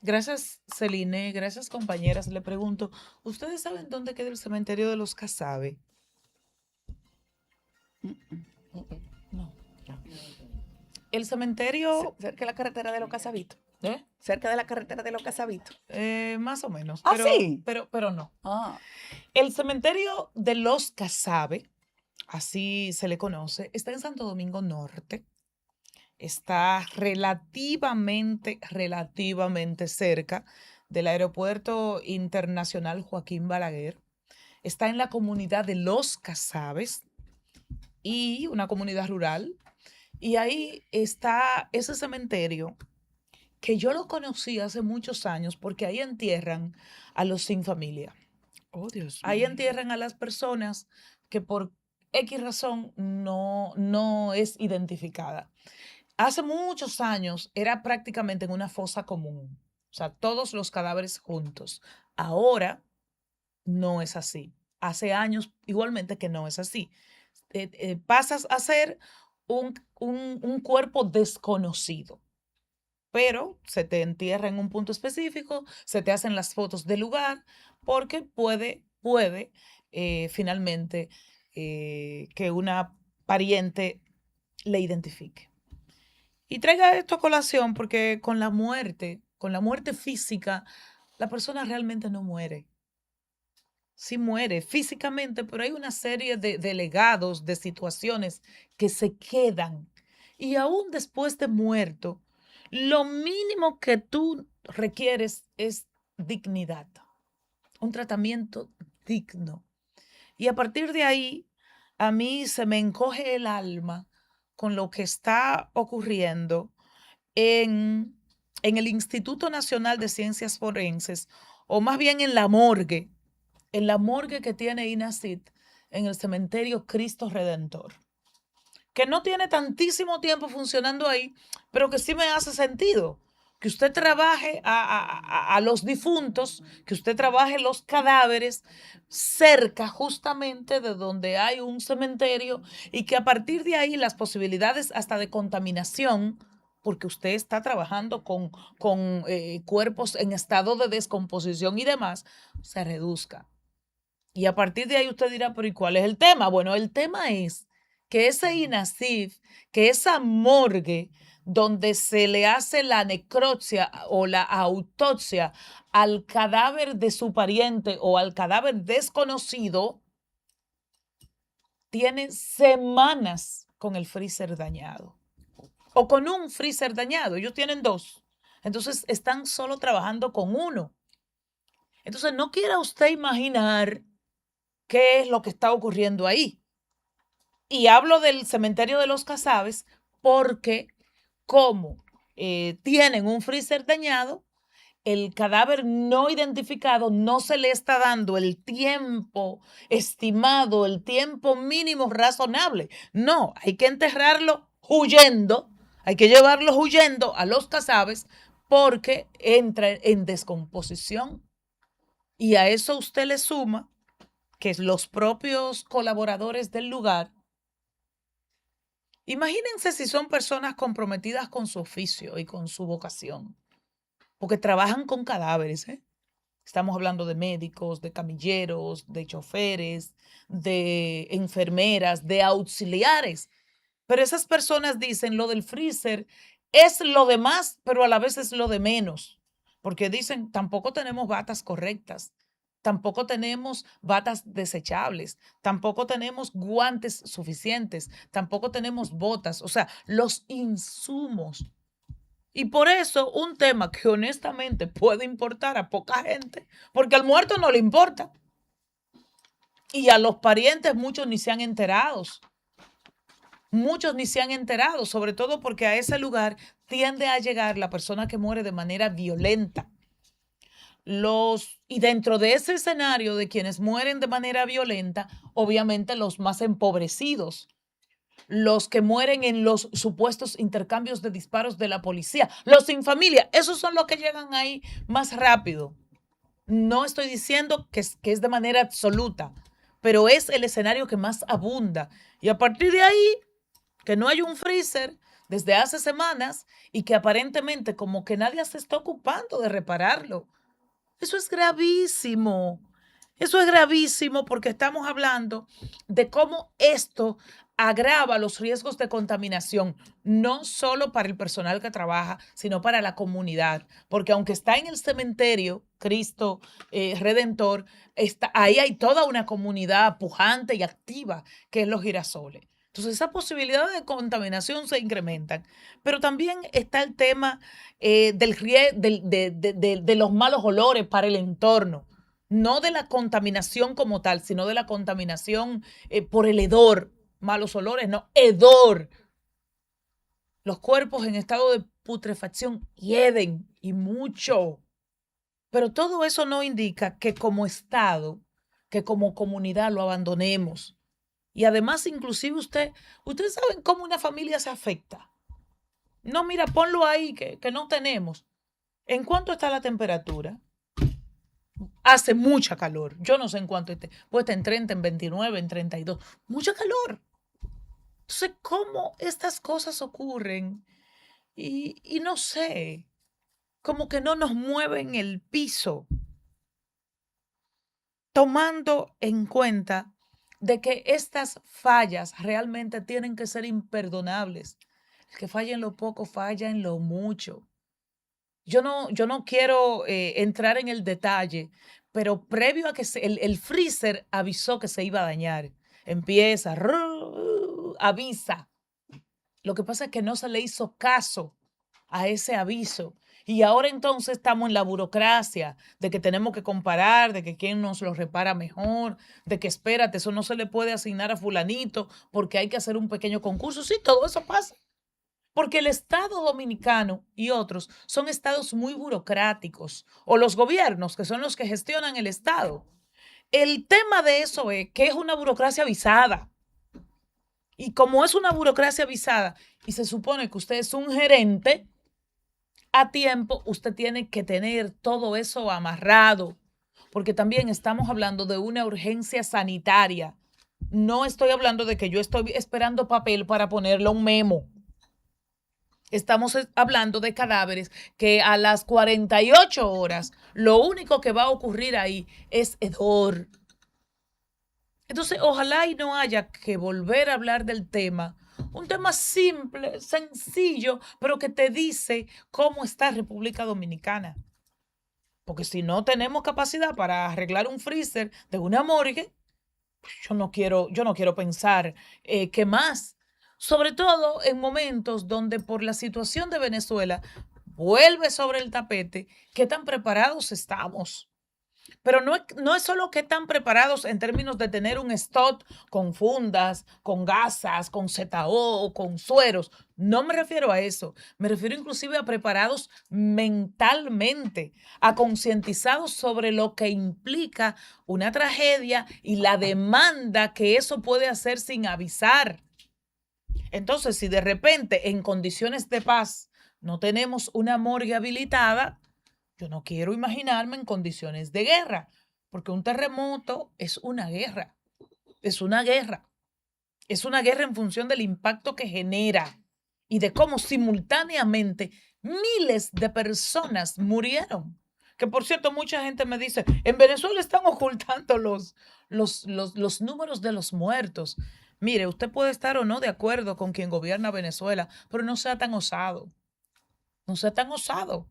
Gracias, Celine. Gracias, compañeras. Le pregunto, ¿ustedes saben dónde queda el cementerio de los Casabe? Mm, mm. No. El cementerio, Cerca de la carretera de los Casabitos. ¿eh? Cerca de la carretera de los Casabitos. Más o menos, Ah, sí. pero no. Ah, El cementerio de los Casabe, así se le conoce, está en Santo Domingo Norte. Está relativamente cerca del Aeropuerto Internacional Joaquín Balaguer. Está en la comunidad de Los Casabes y una comunidad rural. Y ahí está ese cementerio que yo lo conocí hace muchos años porque ahí entierran a los sin familia. oh, Dios Ahí mío. entierran a las personas que por X razón no es identificada. Hace muchos años era prácticamente en una fosa común, o sea, todos los cadáveres juntos. Ahora no es así. Hace años igualmente que no es así. Pasas a ser un cuerpo desconocido, pero se te entierra en un punto específico, se te hacen las fotos del lugar, porque puede finalmente que una pariente le identifique. Y traiga esto a colación porque con la muerte física, la persona realmente no muere. Sí muere físicamente, pero hay una serie de legados, de situaciones que se quedan. Y aún después de muerto, lo mínimo que tú requieres es dignidad, un tratamiento digno. Y a partir de ahí, a mí se me encoge el alma con lo que está ocurriendo en, en el Instituto Nacional de Ciencias Forenses, o más bien en la morgue que tiene INACIT, en el cementerio Cristo Redentor, que no tiene tantísimo tiempo funcionando ahí, pero que sí me hace sentido. Que usted trabaje a los difuntos, que usted trabaje los cadáveres cerca justamente de donde hay un cementerio y que a partir de ahí las posibilidades hasta de contaminación, porque usted está trabajando con cuerpos en estado de descomposición y demás, se reduzca. Y a partir de ahí usted dirá, pero ¿y cuál es el tema? Bueno, el tema es que ese INASIF, que esa morgue donde se le hace la necropsia o la autopsia al cadáver de su pariente o al cadáver desconocido, tiene semanas con el freezer dañado o con un freezer dañado. Ellos tienen dos. Entonces están solo trabajando con uno. Entonces no quiera usted imaginar qué es lo que está ocurriendo ahí. Y hablo del cementerio de los Casabes porque como tienen un freezer dañado, el cadáver no identificado no se le está dando el tiempo estimado, el tiempo mínimo razonable. No, hay que enterrarlo huyendo, hay que llevarlo huyendo a los Casabes porque entra en descomposición. Y a eso usted le suma que los propios colaboradores del lugar, imagínense si son personas comprometidas con su oficio y con su vocación, porque trabajan con cadáveres, ¿eh? Estamos hablando de médicos, de camilleros, de choferes, de enfermeras, de auxiliares. Pero esas personas dicen lo del freezer es lo de más, pero a la vez es lo de menos. Porque dicen, tampoco tenemos batas correctas, tampoco tenemos batas desechables, tampoco tenemos guantes suficientes, tampoco tenemos botas, o sea, los insumos. Y por eso un tema que honestamente puede importar a poca gente, porque al muerto no le importa. Y a los parientes muchos ni se han enterado. Muchos ni se han enterado, sobre todo porque a ese lugar tiende a llegar la persona que muere de manera violenta. Y dentro de ese escenario de quienes mueren de manera violenta, obviamente los más empobrecidos, los que mueren en los supuestos intercambios de disparos de la policía, los sin familia, esos son los que llegan ahí más rápido. No estoy diciendo que es de manera absoluta, pero es el escenario que más abunda. Y a partir de ahí, que no hay un freezer, desde hace semanas y que aparentemente como que nadie se está ocupando de repararlo. Eso es gravísimo. Eso es gravísimo porque estamos hablando de cómo esto agrava los riesgos de contaminación, no solo para el personal que trabaja, sino para la comunidad. Porque aunque está en el cementerio, Cristo Redentor, ahí hay toda una comunidad pujante y activa, que es los girasoles. Entonces, esas posibilidades de contaminación se incrementan. Pero también está el tema de los malos olores para el entorno. No de la contaminación como tal, sino de la contaminación por el hedor. Malos olores, no, hedor. Los cuerpos en estado de putrefacción hieden y mucho. Pero todo eso no indica que como Estado, que como comunidad lo abandonemos. Y además, inclusive ustedes saben cómo una familia se afecta. No, mira, ponlo ahí, que no tenemos. ¿En cuánto está la temperatura? Hace mucha calor. Yo no sé en cuánto esté. Puede estar en 30, en 29, en 32. Mucha calor. Entonces, ¿cómo estas cosas ocurren? Y no sé, como que no nos mueven el piso, tomando en cuenta de que estas fallas realmente tienen que ser imperdonables. El que falla en lo poco, falla en lo mucho. Yo no quiero entrar en el detalle, pero previo a que el freezer avisó que se iba a dañar. Empieza, avisa. Lo que pasa es que no se le hizo caso a ese aviso. Y ahora entonces estamos en la burocracia de que tenemos que comparar, de que quién nos lo repara mejor, de que espérate, eso no se le puede asignar a fulanito porque hay que hacer un pequeño concurso. Sí, todo eso pasa. Porque el Estado dominicano y otros son estados muy burocráticos, o los gobiernos, que son los que gestionan el Estado. El tema de eso es que es una burocracia avisada. Y como es una burocracia avisada y se supone que usted es un gerente, a tiempo usted tiene que tener todo eso amarrado, porque también estamos hablando de una urgencia sanitaria. No estoy hablando de que yo estoy esperando papel para ponerle un memo. Estamos hablando de cadáveres que a las 48 horas lo único que va a ocurrir ahí es hedor. Entonces, ojalá y no haya que volver a hablar del tema. Un tema simple, sencillo, pero que te dice cómo está República Dominicana. Porque si no tenemos capacidad para arreglar un freezer de una morgue, pues yo no quiero pensar qué más. Sobre todo en momentos donde por la situación de Venezuela vuelve sobre el tapete, qué tan preparados estamos. Pero no es solo qué tan preparados en términos de tener un stock con fundas, con gasas, con ZO, con sueros. No me refiero a eso. Me refiero inclusive a preparados mentalmente, a concientizados sobre lo que implica una tragedia y la demanda que eso puede hacer sin avisar. Entonces, si de repente en condiciones de paz no tenemos una morgue habilitada, yo no quiero imaginarme en condiciones de guerra, porque un terremoto es una guerra, es una guerra, es una guerra en función del impacto que genera y de cómo simultáneamente miles de personas murieron. Que por cierto, mucha gente me dice, en Venezuela están ocultando los números de los muertos. Mire, usted puede estar o no de acuerdo con quien gobierna Venezuela, pero no sea tan osado, no sea tan osado.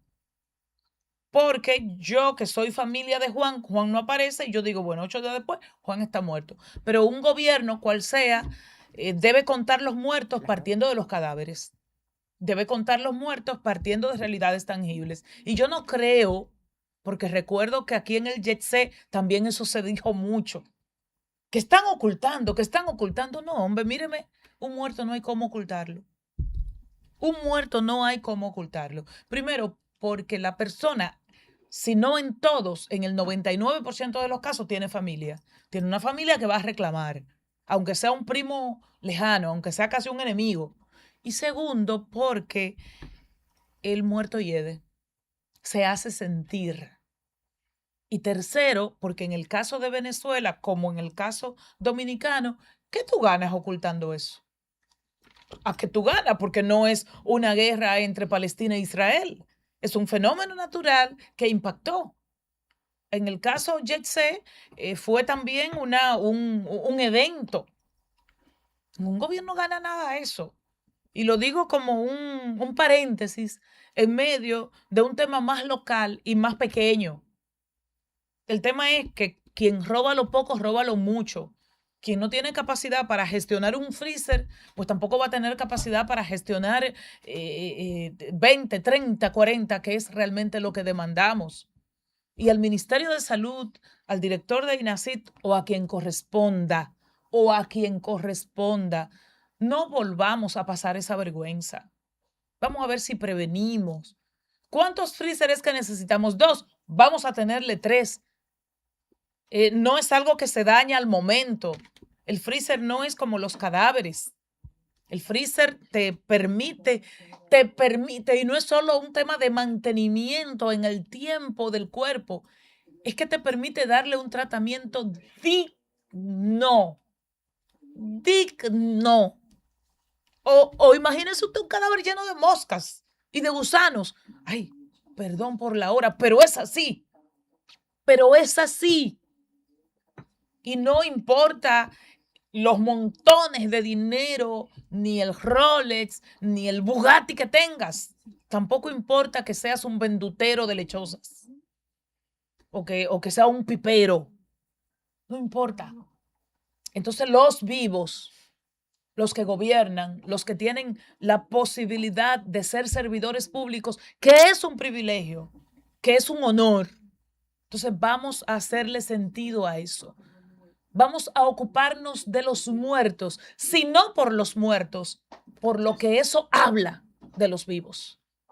Porque yo, que soy familia de Juan, Juan no aparece y yo digo, bueno, 8 días después, Juan está muerto. Pero un gobierno, cual sea, debe contar los muertos partiendo de los cadáveres. Debe contar los muertos partiendo de realidades tangibles. Y yo no creo, porque recuerdo que aquí en el Jet también eso se dijo mucho, que están ocultando, que están ocultando. No, hombre, míreme, un muerto no hay cómo ocultarlo. Un muerto no hay cómo ocultarlo. Primero, porque la persona, si no en todos, en el 99% de los casos, tiene familia. Tiene una familia que va a reclamar, aunque sea un primo lejano, aunque sea casi un enemigo. Y segundo, porque el muerto hiede, se hace sentir. Y tercero, porque en el caso de Venezuela, como en el caso dominicano, ¿qué tú ganas ocultando eso? a que tú ganas, porque no es una guerra entre Palestina e Israel. Es un fenómeno natural que impactó. En el caso Jet-C, fue también un evento. Un gobierno gana nada eso. Y lo digo como un paréntesis en medio de un tema más local y más pequeño. El tema es que quien roba lo poco, roba lo mucho. Quien no tiene capacidad para gestionar un freezer, pues tampoco va a tener capacidad para gestionar 20, 30, 40, que es realmente lo que demandamos. Y al Ministerio de Salud, al director de INACIT o a quien corresponda, no volvamos a pasar esa vergüenza. Vamos a ver si prevenimos. ¿Cuántos freezers que necesitamos? 2. Vamos a tenerle 3. No es algo que se daña al momento. El freezer no es como los cadáveres. El freezer te permite, y no es solo un tema de mantenimiento en el tiempo del cuerpo, es que te permite darle un tratamiento digno. Digno. O imagínese usted un cadáver lleno de moscas y de gusanos. Ay, perdón por la hora, pero es así. Pero es así. Y no importa los montones de dinero, ni el Rolex, ni el Bugatti que tengas. Tampoco importa que seas un vendutero de lechosas o que sea un pipero. No importa. Entonces los vivos, los que gobiernan, los que tienen la posibilidad de ser servidores públicos, que es un privilegio, que es un honor. Entonces vamos a hacerle sentido a eso. Vamos a ocuparnos de los muertos, si no por los muertos, por lo que eso habla de los vivos.